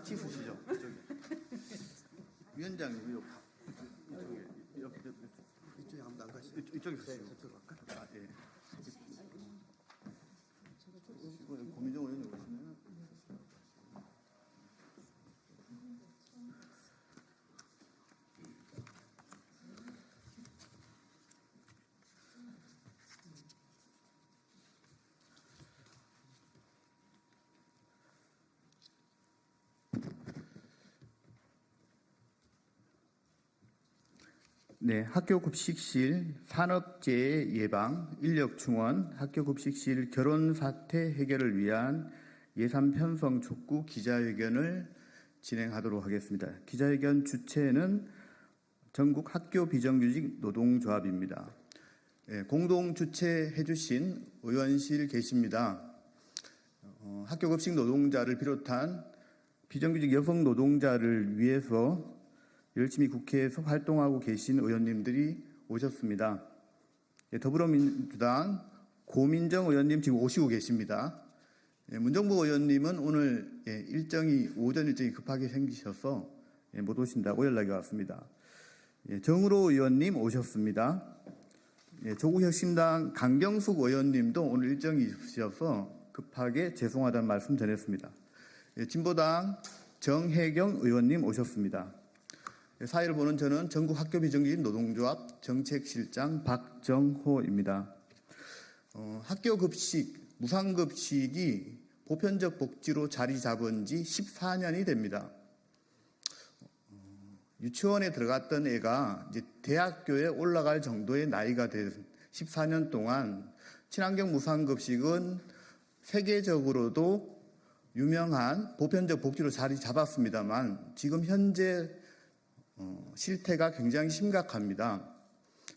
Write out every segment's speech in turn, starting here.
같이 쓰시죠. 이쪽에. 위원장님 이쪽에 아무도 안 가시죠? 이쪽에 쓰시죠. 저쪽으로 갈까? 아, 예. 고민정 의원님 오시면 네, 학교급식실 산업재해 예방, 인력 충원, 학교급식실 결혼 사태 해결을 위한 예산 편성 촉구 기자회견을 진행하도록 하겠습니다. 기자회견 주체는 전국 학교 비정규직 노동조합입니다. 네, 공동 주최해 주신 의원실 계십니다. 학교급식 노동자를 비롯한 비정규직 여성 노동자를 위해서 열심히 국회에서 활동하고 계신 의원님들이 오셨습니다. 더불어민주당 고민정 의원님 지금 오시고 계십니다. 문정부 의원님은 오늘 오전 일정이 급하게 생기셔서 못 오신다고 연락이 왔습니다. 정의로 의원님 오셨습니다. 조국혁신당 강경숙 의원님도 오늘 일정이 있으셔서 급하게 죄송하다는 말씀 전했습니다. 진보당 정혜경 의원님 오셨습니다. 사회를 보는 저는 전국 학교 비정규직 노동조합 정책실장 박정호입니다. 학교 급식, 무상급식이 보편적 복지로 자리 잡은 지 14년이 됩니다. 유치원에 들어갔던 애가 이제 대학교에 올라갈 정도의 나이가 된 14년 동안 친환경 무상급식은 세계적으로도 유명한 보편적 복지로 자리 잡았습니다만 지금 현재 실태가 굉장히 심각합니다.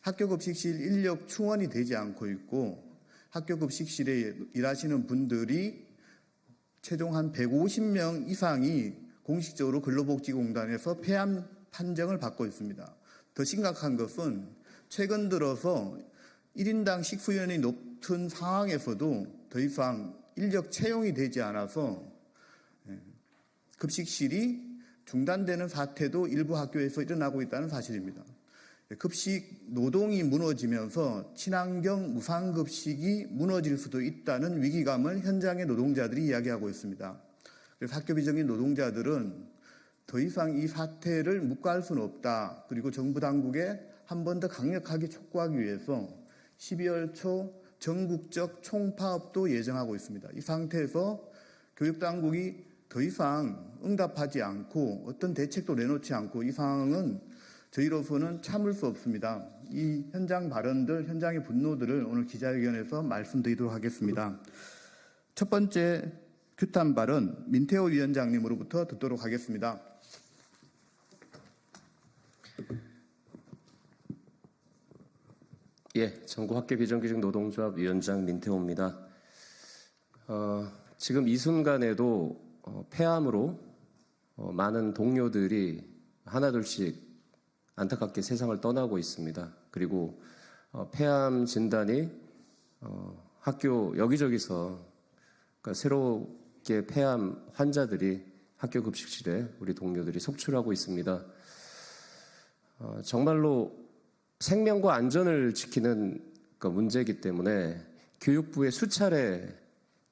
학교급식실 인력 충원이 되지 않고 있고 학교급식실에 일하시는 분들이 최종 한 150명 이상이 공식적으로 근로복지공단에서 폐암 판정을 받고 있습니다. 더 심각한 것은 최근 들어서 1인당 식수연이 높은 상황에서도 더 이상 인력 채용이 되지 않아서 급식실이 중단되는 사태도 일부 학교에서 일어나고 있다는 사실입니다. 급식 노동이 무너지면서 친환경 무상급식이 무너질 수도 있다는 위기감을 현장의 노동자들이 이야기하고 있습니다. 그래서 학교 비정규직 노동자들은 더 이상 이 사태를 묵과할 수는 없다. 그리고 정부 당국에 한 번 더 강력하게 촉구하기 위해서 12월 초 전국적 총파업도 예정하고 있습니다. 이 상태에서 교육당국이 더 이상 응답하지 않고 어떤 대책도 내놓지 않고 이 상황은 저희로서는 참을 수 없습니다. 이 현장 발언들, 현장의 분노들을 오늘 기자회견에서 말씀드리도록 하겠습니다. 첫 번째 규탄 발언 민태호 위원장님으로부터 듣도록 하겠습니다. 전국 학교 비정규직 노동조합 위원장 민태호입니다. 지금 이 순간에도 폐암으로 많은 동료들이 하나둘씩 안타깝게 세상을 떠나고 있습니다. 그리고 폐암 진단이 학교 여기저기서 그러니까 새롭게 폐암 환자들이 학교 급식실에 우리 동료들이 속출하고 있습니다. 정말로 생명과 안전을 지키는 문제이기 때문에 교육부에 수차례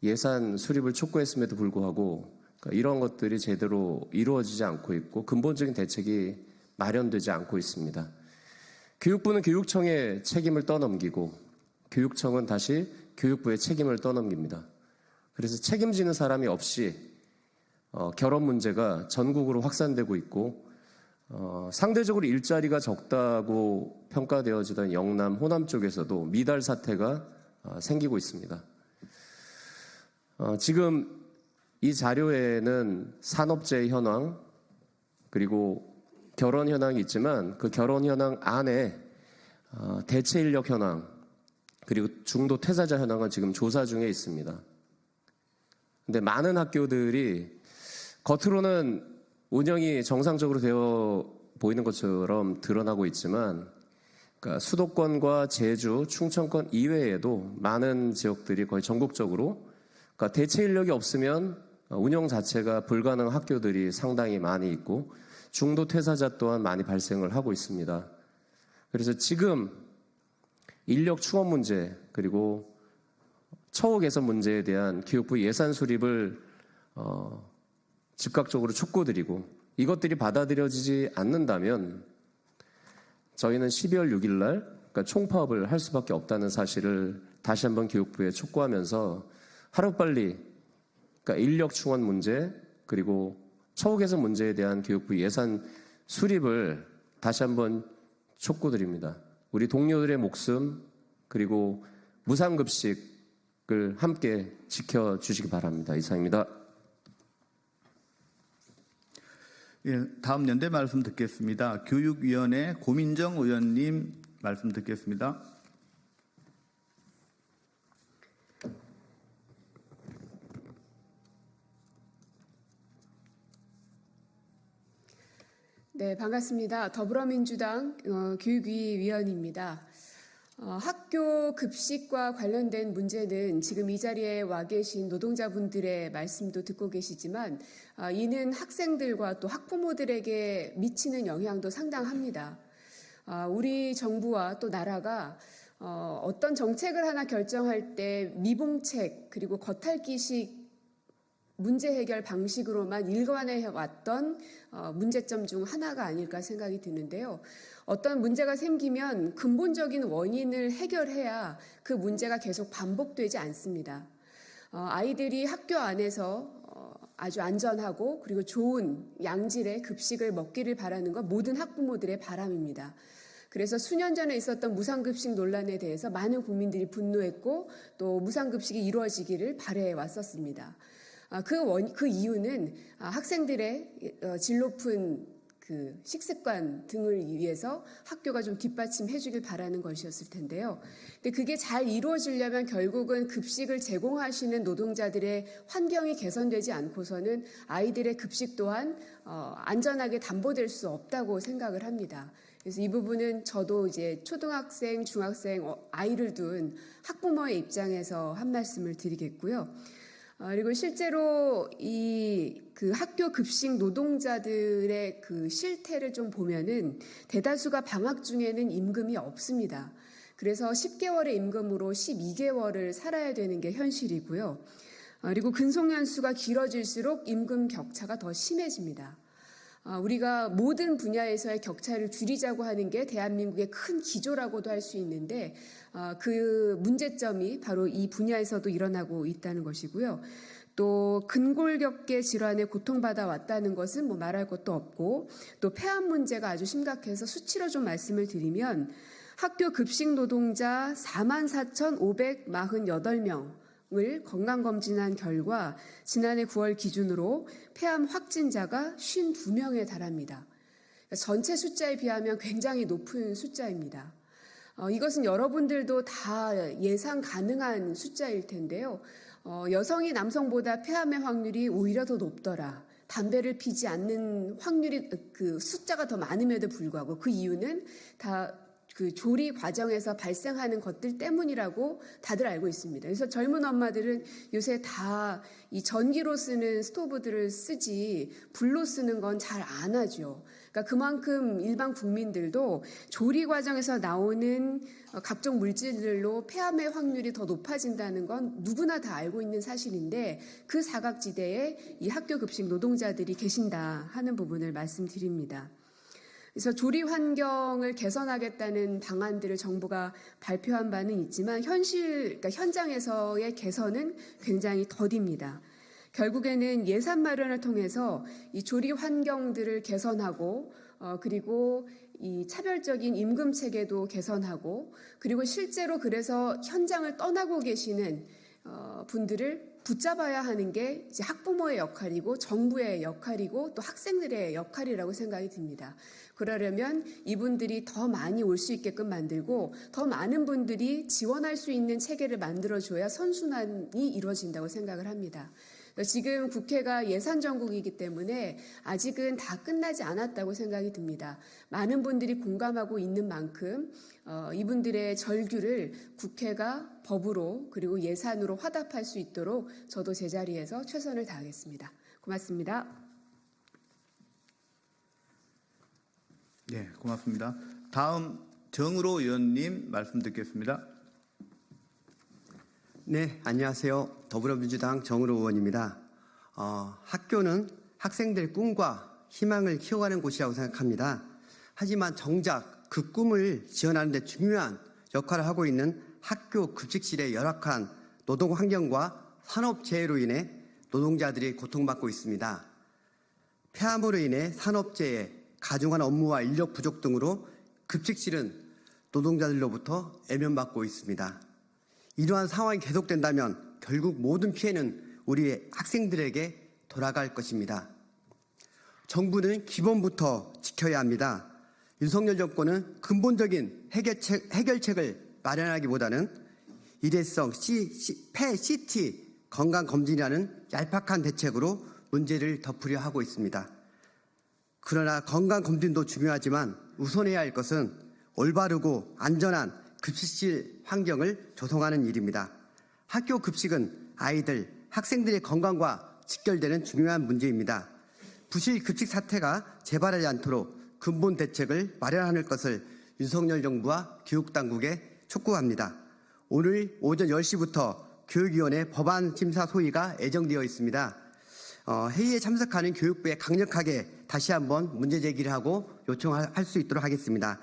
예산 수립을 촉구했음에도 불구하고 이런 것들이 제대로 이루어지지 않고 있고 근본적인 대책이 마련되지 않고 있습니다. 교육부는 교육청에 책임을 떠넘기고 교육청은 다시 교육부에 책임을 떠넘깁니다. 그래서 책임지는 사람이 없이 결혼 문제가 전국으로 확산되고 있고 상대적으로 일자리가 적다고 평가되어지던 영남, 호남 쪽에서도 미달 사태가 생기고 있습니다. 지금 이 자료에는 산업재해 현황 그리고 결혼 현황이 있지만 그 결혼 현황 안에 대체 인력 현황 그리고 중도 퇴사자 현황은 지금 조사 중에 있습니다. 근데 많은 학교들이 겉으로는 운영이 정상적으로 되어 보이는 것처럼 드러나고 있지만 그러니까 수도권과 제주, 충청권 이외에도 많은 지역들이 거의 전국적으로 그러니까 대체 인력이 없으면 운영 자체가 불가능한 학교들이 상당히 많이 있고 중도 퇴사자 또한 많이 발생을 하고 있습니다. 그래서 지금 인력 충원 문제 그리고 처우 개선 문제에 대한 교육부 예산 수립을 즉각적으로 촉구드리고 이것들이 받아들여지지 않는다면 저희는 12월 6일 날 그러니까 총파업을 할 수밖에 없다는 사실을 다시 한번 교육부에 촉구하면서 하루빨리 그러니까 인력 충원 문제 그리고 처우 개선 문제에 대한 교육부 예산 수립을 다시 한번 촉구드립니다. 우리 동료들의 목숨 그리고 무상급식을 함께 지켜주시기 바랍니다. 이상입니다. 예, 다음 연대 말씀 듣겠습니다. 교육위원회 고민정 의원님 말씀 듣겠습니다. 네, 반갑습니다. 더불어민주당 교육위 위원입니다. 학교 급식과 관련된 문제는 지금 이 자리에 와 계신 노동자분들의 말씀도 듣고 계시지만 이는 학생들과 또 학부모들에게 미치는 영향도 상당합니다. 우리 정부와 또 나라가 어떤 정책을 하나 결정할 때 미봉책 그리고 겉핥기식 문제 해결 방식으로만 일관해 왔던 문제점 중 하나가 아닐까 생각이 드는데요. 어떤 문제가 생기면 근본적인 원인을 해결해야 그 문제가 계속 반복되지 않습니다. 아이들이 학교 안에서 아주 안전하고 그리고 좋은 양질의 급식을 먹기를 바라는 건 모든 학부모들의 바람입니다. 그래서 수년 전에 있었던 무상급식 논란에 대해서 많은 국민들이 분노했고 또 무상급식이 이루어지기를 바라해 왔었습니다. 그 이유는 학생들의 질 높은 그 식습관 등을 위해서 학교가 좀 뒷받침해 주길 바라는 것이었을 텐데요. 근데 그게 잘 이루어지려면 결국은 급식을 제공하시는 노동자들의 환경이 개선되지 않고서는 아이들의 급식 또한 안전하게 담보될 수 없다고 생각을 합니다. 그래서 이 부분은 저도 이제 초등학생, 중학생 아이를 둔 학부모의 입장에서 한 말씀을 드리겠고요. 그리고 실제로 그 학교 급식 노동자들의 그 실태를 좀 보면은 대다수가 방학 중에는 임금이 없습니다. 그래서 10개월의 임금으로 12개월을 살아야 되는 게 현실이고요. 그리고 근속연수가 길어질수록 임금 격차가 더 심해집니다. 우리가 모든 분야에서의 격차를 줄이자고 하는 게 대한민국의 큰 기조라고도 할 수 있는데 그 문제점이 바로 이 분야에서도 일어나고 있다는 것이고요. 또 근골격계 질환에 고통받아 왔다는 것은 뭐 말할 것도 없고 또 폐암 문제가 아주 심각해서 수치로 좀 말씀을 드리면 학교 급식 노동자 44,548명을 건강검진한 결과 지난해 9월 기준으로 폐암 확진자가 52명에 달합니다. 전체 숫자에 비하면 굉장히 높은 숫자입니다. 이것은 여러분들도 다 예상 가능한 숫자일 텐데요. 여성이 남성보다 폐암의 확률이 오히려 더 높더라. 담배를 피지 않는 확률이 그 숫자가 더 많음에도 불구하고 그 이유는 다 그 조리 과정에서 발생하는 것들 때문이라고 다들 알고 있습니다. 그래서 젊은 엄마들은 요새 다 이 전기로 쓰는 스토브들을 쓰지 불로 쓰는 건 잘 안 하죠. 그러니까 그만큼 일반 국민들도 조리 과정에서 나오는 각종 물질들로 폐암의 확률이 더 높아진다는 건 누구나 다 알고 있는 사실인데 그 사각지대에 이 학교 급식 노동자들이 계신다 하는 부분을 말씀드립니다. 그래서 조리 환경을 개선하겠다는 방안들을 정부가 발표한 바는 있지만 그러니까 현장에서의 개선은 굉장히 더딥니다. 결국에는 예산 마련을 통해서 이 조리 환경들을 개선하고 그리고 이 차별적인 임금 체계도 개선하고 그리고 실제로 그래서 현장을 떠나고 계시는 분들을 붙잡아야 하는 게 이제 학부모의 역할이고 정부의 역할이고 또 학생들의 역할이라고 생각이 듭니다. 그러려면 이분들이 더 많이 올 수 있게끔 만들고 더 많은 분들이 지원할 수 있는 체계를 만들어줘야 선순환이 이루어진다고 생각을 합니다. 지금 국회가 예산 정국이기 때문에 아직은 다 끝나지 않았다고 생각이 듭니다. 많은 분들이 공감하고 있는 만큼 이분들의 절규를 국회가 법으로 그리고 예산으로 화답할 수 있도록 저도 제 자리에서 최선을 다하겠습니다. 고맙습니다. 네, 고맙습니다. 다음 정의로 의원님 말씀 듣겠습니다. 네, 안녕하세요. 더불어민주당 정의로 의원입니다. 학교는 학생들의 꿈과 희망을 키워가는 곳이라고 생각합니다. 하지만 정작 그 꿈을 지원하는 데 중요한 역할을 하고 있는 학교 급식실의 열악한 노동 환경과 산업재해로 인해 노동자들이 고통받고 있습니다. 폐암으로 인해 산업재해, 가중한 업무와 인력 부족 등으로 급식실은 노동자들로부터 애면받고 있습니다. 이러한 상황이 계속된다면 결국 모든 피해는 우리 학생들에게 돌아갈 것입니다. 정부는 기본부터 지켜야 합니다. 윤석열 정권은 근본적인 해결책을 마련하기보다는 일회성 PET 건강검진이라는 얄팍한 대책으로 문제를 덮으려 하고 있습니다. 그러나 건강검진도 중요하지만 우선해야 할 것은 올바르고 안전한 급식실 환경을 조성하는 일입니다. 학교 급식은 아이들, 학생들의 건강과 직결되는 중요한 문제입니다. 부실 급식 사태가 재발하지 않도록 근본 대책을 마련하는 것을 윤석열 정부와 교육당국에 촉구합니다. 오늘 오전 10시부터 교육위원회 법안 심사 소위가 예정되어 있습니다. 회의에 참석하는 교육부에 강력하게 다시 한번 문제 제기를 하고 요청할 수 있도록 하겠습니다.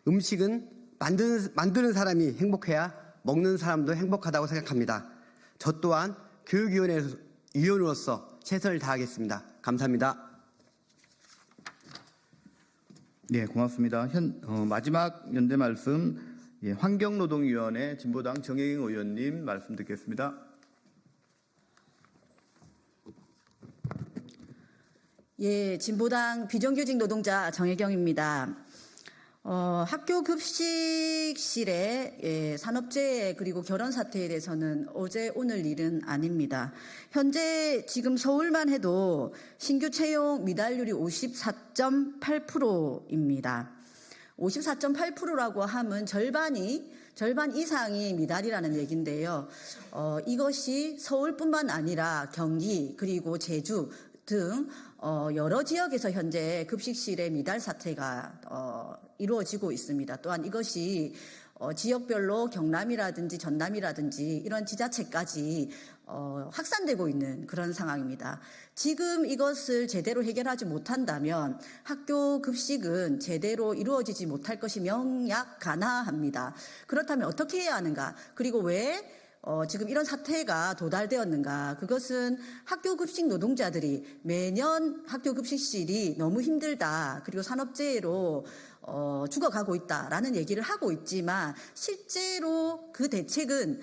음식은 만드는 사람이 행복해야 먹는 사람도 행복하다고 생각합니다. 저 또한 교육위원으로서 최선을 다하겠습니다. 감사합니다. 네, 고맙습니다. 마지막 연대 말씀 환경노동위원회 진보당 정혜경 의원님 말씀 듣겠습니다. 예, 진보당 비정규직 노동자 정혜경입니다. 학교 급식실의 산업재해 그리고 결혼 사태에 대해서는 어제 오늘 일은 아닙니다. 현재 지금 서울만 해도 신규 채용 미달률이 54.8%입니다. 54.8%라고 하면 절반 이상이 미달이라는 얘기인데요. 이것이 서울뿐만 아니라 경기 그리고 제주 등 여러 지역에서 현재 급식실의 미달 사태가 이루어지고 있습니다. 또한 이것이 지역별로 경남이라든지 전남이라든지 이런 지자체까지 확산되고 있는 그런 상황입니다. 지금 이것을 제대로 해결하지 못한다면 학교 급식은 제대로 이루어지지 못할 것이 명약가나합니다. 그렇다면 어떻게 해야 하는가? 그리고 왜 지금 이런 사태가 도달되었는가? 그것은 학교 급식 노동자들이 매년 학교 급식실이 너무 힘들다. 그리고 산업재해로 죽어가고 있다라는 얘기를 하고 있지만 실제로 그 대책은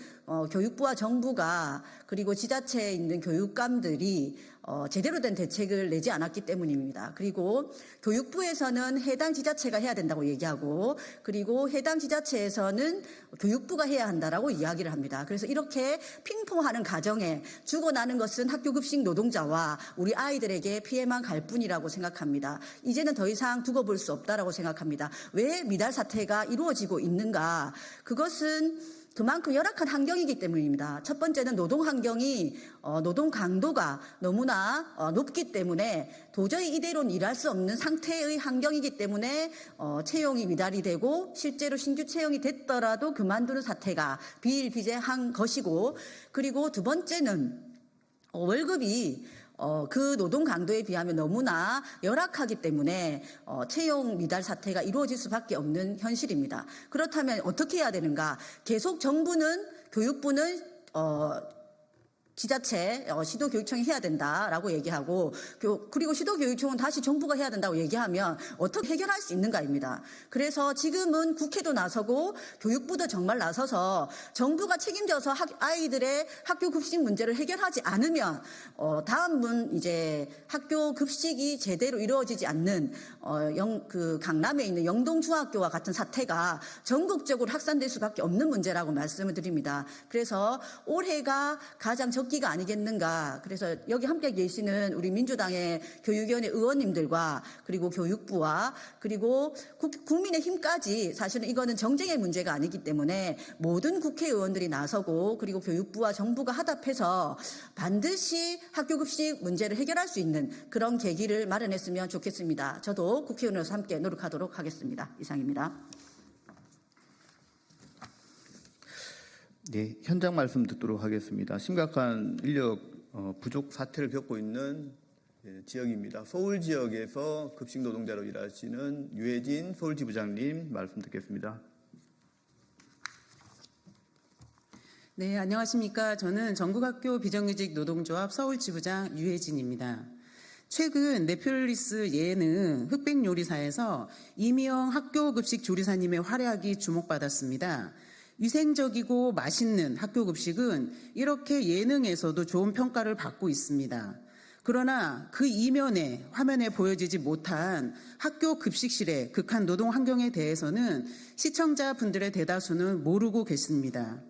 교육부와 정부가 그리고 지자체에 있는 교육감들이 제대로 된 대책을 내지 않았기 때문입니다. 그리고 교육부에서는 해당 지자체가 해야 된다고 얘기하고 그리고 해당 지자체에서는 교육부가 해야 한다라고 이야기를 합니다. 그래서 이렇게 핑퐁하는 과정에 죽어나는 것은 학교급식 노동자와 우리 아이들에게 피해만 갈 뿐이라고 생각합니다. 이제는 더 이상 두고 볼 수 없다라고 생각합니다. 왜 미달 사태가 이루어지고 있는가? 그것은 그만큼 열악한 환경이기 때문입니다. 첫 번째는 노동 환경이 노동 강도가 너무나 높기 때문에 도저히 이대로는 일할 수 없는 상태의 환경이기 때문에 채용이 미달이 되고 실제로 신규 채용이 됐더라도 그만두는 사태가 비일비재한 것이고 그리고 두 번째는 월급이 그 노동 강도에 비하면 너무나 열악하기 때문에 채용 미달 사태가 이루어질 수밖에 없는 현실입니다. 그렇다면 어떻게 해야 되는가? 계속 정부는 교육부는 지자체, 시도교육청이 해야 된다라고 얘기하고 그리고 시도교육청은 다시 정부가 해야 된다고 얘기하면 어떻게 해결할 수 있는가입니다. 그래서 지금은 국회도 나서고 교육부도 정말 나서서 정부가 책임져서 아이들의 학교 급식 문제를 해결하지 않으면 다음은 이제 학교 급식이 제대로 이루어지지 않는 그 강남에 있는 영동중학교와 같은 사태가 전국적으로 확산될 수밖에 없는 문제라고 말씀을 드립니다. 그래서 올해가 가장 적절한 합기가 아니겠는가. 그래서 여기 함께 계시는 우리 민주당의 교육위원회 의원님들과 그리고 교육부와 그리고 국민의힘까지 사실은 이거는 정쟁의 문제가 아니기 때문에 모든 국회의원들이 나서고 그리고 교육부와 정부가 하답해서 반드시 학교급식 문제를 해결할 수 있는 그런 계기를 마련했으면 좋겠습니다. 저도 국회의원으로서 함께 노력하도록 하겠습니다. 이상입니다. 네, 현장 말씀 듣도록 하겠습니다. 심각한 인력 부족 사태를 겪고 있는 지역입니다. 서울 지역에서 급식 노동자로 일하시는 유해진 서울지부장님 말씀 듣겠습니다. 네, 안녕하십니까. 저는 전국학교 비정규직 노동조합 서울지부장 유해진입니다. 최근 넷플릭스 예능 흑백요리사에서 이미영 학교급식 조리사님의 활약이 주목받았습니다. 위생적이고 맛있는 학교급식은 이렇게 예능에서도 좋은 평가를 받고 있습니다. 그러나 그 이면에 화면에 보여지지 못한 학교 급식실의 극한 노동 환경에 대해서는 시청자분들의 대다수는 모르고 계십니다.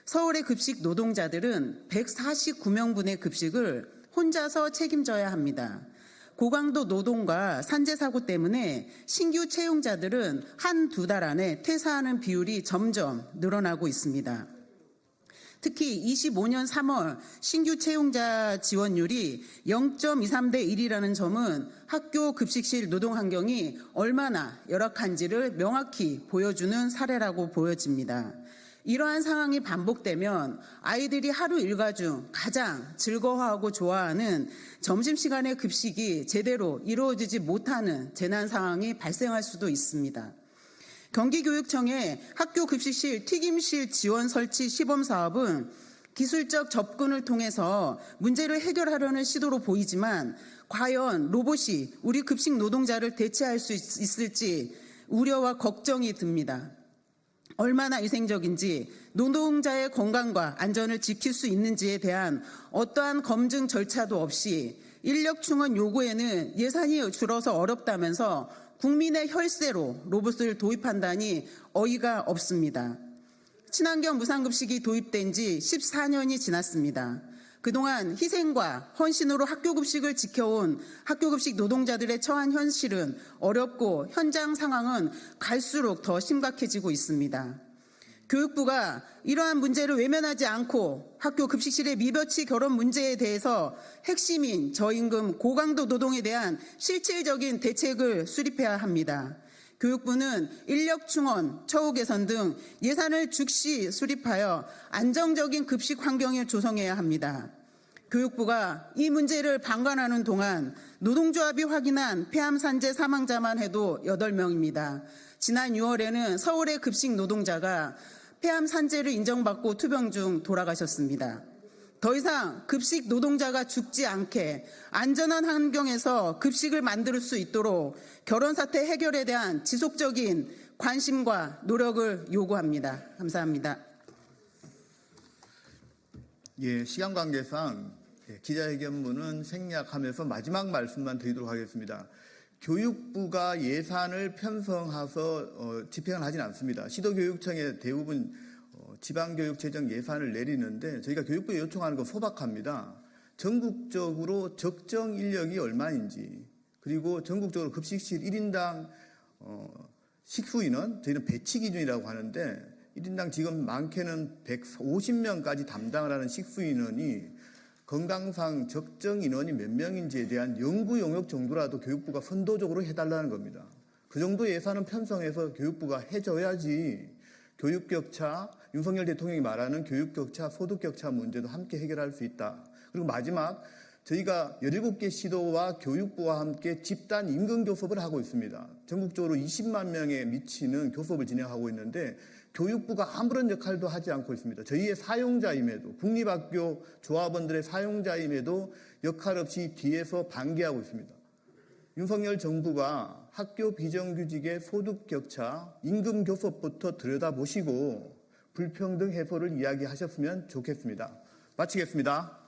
서울의 급식 노동자들은 149명분의 급식을 혼자서 책임져야 합니다. 고강도 노동과 산재 사고 때문에 신규 채용자들은 한두 달 안에 퇴사하는 비율이 점점 늘어나고 있습니다. 특히 25년 3월 신규 채용자 지원율이 0.23대 1이라는 점은 학교 급식실 노동 환경이 얼마나 열악한지를 명확히 보여주는 사례라고 보여집니다. 이러한 상황이 반복되면 아이들이 하루 일과 중 가장 즐거워하고 좋아하는 점심시간의 급식이 제대로 이루어지지 못하는 재난 상황이 발생할 수도 있습니다. 경기교육청의 학교급식실 튀김실 지원 설치 시범사업은 기술적 접근을 통해서 문제를 해결하려는 시도로 보이지만 과연 로봇이 우리 급식 노동자를 대체할 수 있을지 우려와 걱정이 듭니다. 얼마나 위생적인지 노동자의 건강과 안전을 지킬 수 있는지에 대한 어떠한 검증 절차도 없이 인력 충원 요구에는 예산이 줄어서 어렵다면서 국민의 혈세로 로봇을 도입한다니 어이가 없습니다. 친환경 무상급식이 도입된 지 14년이 지났습니다. 그동안 희생과 헌신으로 학교급식을 지켜온 학교급식 노동자들의 처한 현실은 어렵고 현장 상황은 갈수록 더 심각해지고 있습니다. 교육부가 이러한 문제를 외면하지 않고 학교 급식실의 미벼치 결혼 문제에 대해서 핵심인 저임금 고강도 노동에 대한 실질적인 대책을 수립해야 합니다. 교육부는 인력 충원, 처우 개선 등 예산을 즉시 수립하여 안정적인 급식 환경을 조성해야 합니다. 교육부가 이 문제를 방관하는 동안 노동조합이 확인한 폐암 산재 사망자만 해도 8명입니다. 지난 6월에는 서울의 급식 노동자가 폐암 산재를 인정받고 투병 중 돌아가셨습니다. 더 이상 급식 노동자가 죽지 않게 안전한 환경에서 급식을 만들 수 있도록 결혼 사태 해결에 대한 지속적인 관심과 노력을 요구합니다. 감사합니다. 예, 시간 관계상 기자회견문은 생략하면서 마지막 말씀만 드리도록 하겠습니다. 교육부가 예산을 편성해서 집행을 하진 않습니다. 시도교육청에 대부분 지방교육재정 예산을 내리는데 저희가 교육부에 요청하는 건 소박합니다. 전국적으로 적정 인력이 얼마인지 그리고 전국적으로 급식실 1인당 식수 인원 저희는 배치 기준이라고 하는데 1인당 지금 많게는 150명까지 담당을 하는 식수 인원이 건강상 적정 인원이 몇 명인지에 대한 연구 용역 정도라도 교육부가 선도적으로 해달라는 겁니다. 그 정도 예산은 편성해서 교육부가 해줘야지 교육격차, 윤석열 대통령이 말하는 교육격차, 소득격차 문제도 함께 해결할 수 있다. 그리고 마지막 저희가 17개 시도와 교육부와 함께 집단 임금교섭을 하고 있습니다. 전국적으로 20만 명에 미치는 교섭을 진행하고 있는데 교육부가 아무런 역할도 하지 않고 있습니다. 저희의 사용자임에도 국립학교 조합원들의 사용자임에도 역할 없이 뒤에서 반기하고 있습니다. 윤석열 정부가 학교 비정규직의 소득격차, 임금교섭부터 들여다보시고 불평등 해소를 이야기하셨으면 좋겠습니다. 마치겠습니다.